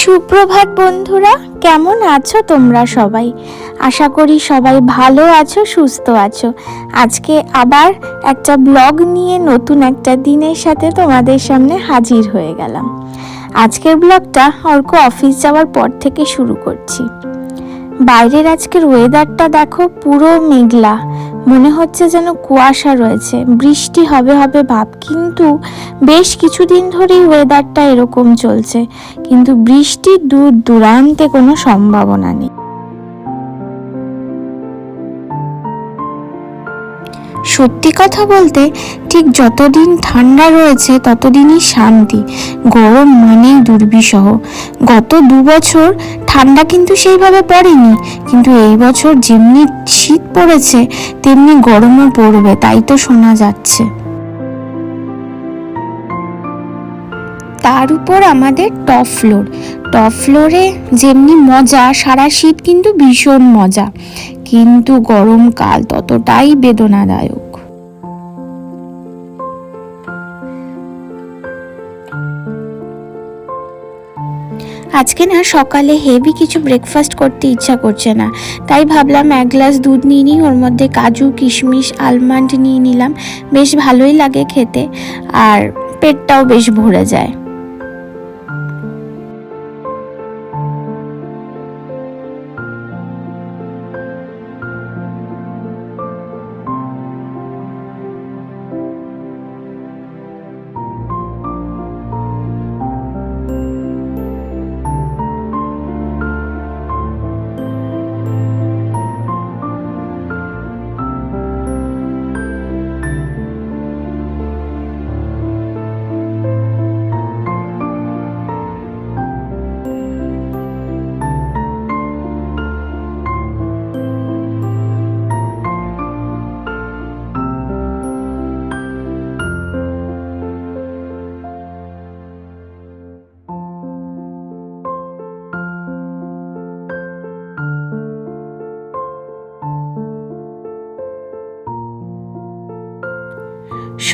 সুপ্রভাত বন্ধুরা, কেমন আছো তোমরা সবাই? আশা করি সবাই ভালো আছো, সুস্থ আছো। আজকে আবার একটা ব্লগ নিয়ে নতুন একটা দিনের সাথে তোমাদের সামনে হাজির হয়ে গেলাম। আজকের ব্লগটা অর্ক অফিস যাওয়ার পর থেকে শুরু করছি। বাইরের আজকের ওয়েদারটা দেখো, পুরো মেঘলা, মনে হচ্ছে যেন কুয়াশা রয়েছে, বৃষ্টি হবে হবে ভাব। কিন্তু বেশ কিছুদিন ধরেই ওয়েদারটা এরকম চলছে, কিন্তু বৃষ্টির দূর দূরান্তে কোনো সম্ভাবনা নেই। সত্যি কথা বলতে ঠিক যতদিন ঠান্ডা রয়েছে ততদিনই শান্তি, গরম মানেই দুর্বিষহ। গত 2 বছর ঠান্ডা কিন্তু সেইভাবে পড়েনি, কিন্তু এই বছর যেমনি শীত পড়েছে তেমনি গরমও পড়বে, তাই তো শোনা যাচ্ছে। তার উপর আমাদের টপ ফ্লোরে যেমনি মজা, সারা শীত কিন্তু ভীষণ মজা, কিন্তু গরমকাল ততটাই বেদনাদায়ক। আজকে না সকালে হেভি কিছু ব্রেকফাস্ট করতে ইচ্ছা করছে না, তাই ভাবলাম 1 গ্লাস দুধ নিয়ে নিই, ওর মধ্যে কাজু কিশমিশ আলমন্ড নিয়ে নিলাম। বেশ ভালোই লাগে খেতে, আর পেটটাও বেশ ভরে যায়।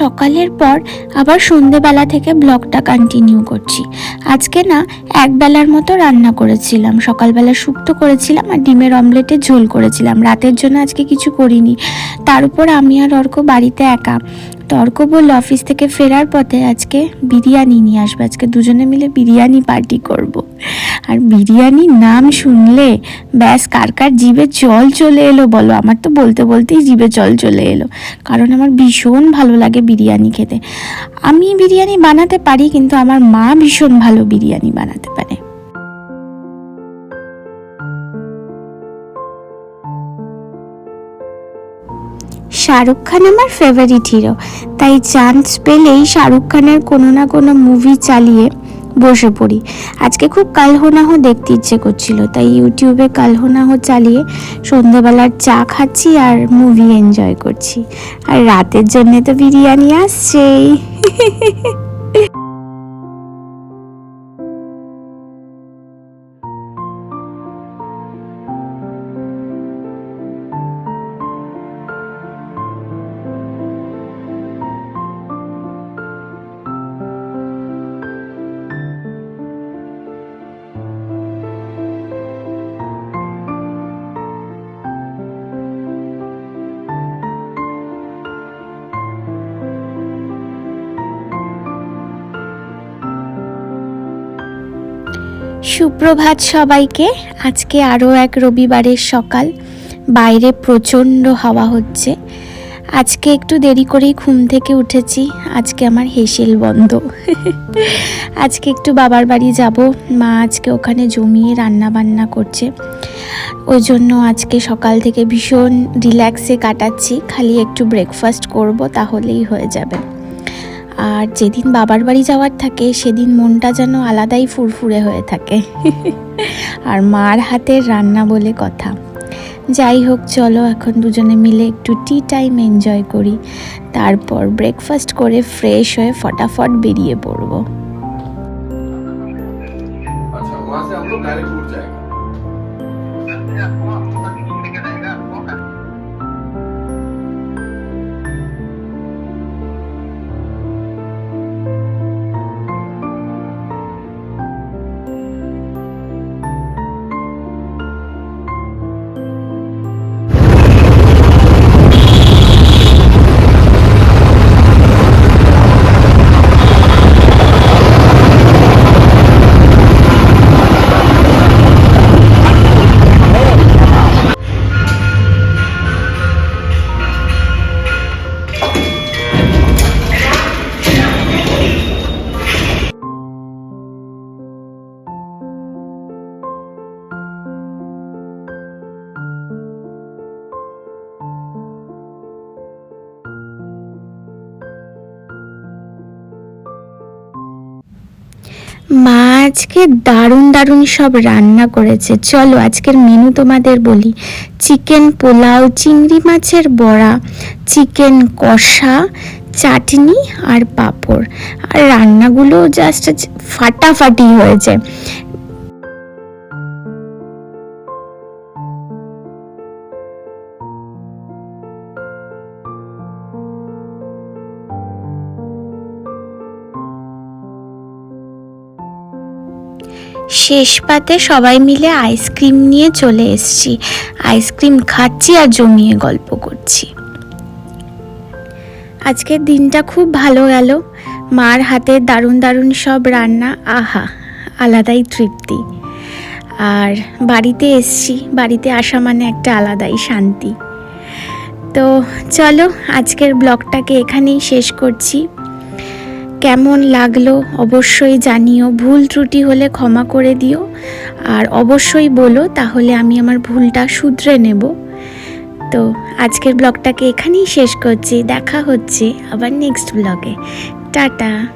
সকালের পর আবার সন্ধেবেলা থেকে ব্লগটা কন্টিনিউ করছি। আজকে না একবেলার মতো রান্না করেছিলাম, সকালবেলা শুক্তো করেছিলাম আর ডিমের অমলেটের ঝোল করেছিলাম। রাতের জন্য আজকে কিছু করিনি। তার উপর আমি আর অর্ক বাড়িতে একা। অর্ক বলল অফিস থেকে ফেরার পথে আজকে বিরিয়ানি নিয়ে আসবে, আজকে দুজনে মিলে বিরিয়ানি পার্টি করব। আর বিরিয়ানির নাম শুনলে ব্যাস কার কার জিভে জল চলে এলো বলো? আমার তো বলতে বলতেই জিভে জল চলে এলো, কারণ আমার ভীষণ ভালো লাগে বিরিয়ানি খেতে। আমি বিরিয়ানি বানাতে পারি, কিন্তু আমার মা ভীষণ ভালো বিরিয়ানি বানাতে পারে। শাহরুখ খান আমার ফেভারিট হিরো, তাই চান্স পেলেই শাহরুখ খানের কোনো না কোনো মুভি চালিয়ে বসে পড়ি। আজকে খুব কালহোনাহো দেখতে ইচ্ছে করছিল, তাই ইউটিউবে কালহোনাহো চালিয়ে সন্ধ্যাবেলার চা খাচ্ছি আর মুভি এনজয় করছি। আর রাতের জন্য তো বিরিয়ানি আসছেই। সুপ্রভাত সবাইকে। আজকে আরও এক রবিবারের সকাল, বাইরে প্রচণ্ড হাওয়া হচ্ছে। আজকে একটু দেরি করেই ঘুম থেকে উঠেছি, আজকে আমার হেসেল বন্ধ। আজকে একটু বাবার বাড়ি যাব, মা আজকে ওখানে জমিয়ে রান্না বান্না করছে, ওই জন্য আজকে সকাল থেকে ভীষণ রিল্যাক্সে কাটাচ্ছি। খালি একটু ব্রেকফাস্ট করব, তাহলেই হয়ে যাবে। আর যেদিন বাবার বাড়ি যাওয়ার থাকে সেদিন মনটা যেন আলাদাই ফুরফুরে হয়ে থাকে। আর মার হাতের রান্না বলে কথা। যাই হোক, চলো এখন দুজনে মিলে একটু টি টাইম এনজয় করি, তারপর ব্রেকফাস্ট করে ফ্রেশ হয়ে ফটাফট বেরিয়ে পড়বো। মা আজকে দারুণ দারুণ সব রান্না করেছে। চলো আজকের মেনু তোমাদের বলি। চিকেন পোলাও, চিংড়ি মাছের বড়া, চিকেন কষা, চাটনি আর পাঁপড়। আর রান্নাগুলো জাস্ট ফাটাফাটি হয়েছে। শেষ পাতে সবাই মিলে আইসক্রিম নিয়ে চলে এসেছি। আইসক্রিম খাচ্ছি আর জমিয়ে গল্প করছি। আজকের দিনটা খুব ভালো গেল। মার হাতের দারুণ দারুণ সব রান্না, আহা আলাদাই তৃপ্তি। আর বাড়িতে এসছি, বাড়িতে আসা মানে একটা আলাদাই শান্তি। তো চলো আজকের ব্লগটাকে এখানেই শেষ করছি। কেমন লাগলো অবশ্যই জানিও, ভুল ত্রুটি হলে ক্ষমা করে দিও, আর অবশ্যই বলো, তাহলে আমি আমার ভুলটা শুধরে নেব। তো আজকের ব্লগটাকে এখানেই শেষ করছি। দেখা হচ্ছে আবার নেক্সট ব্লগে। টাটা।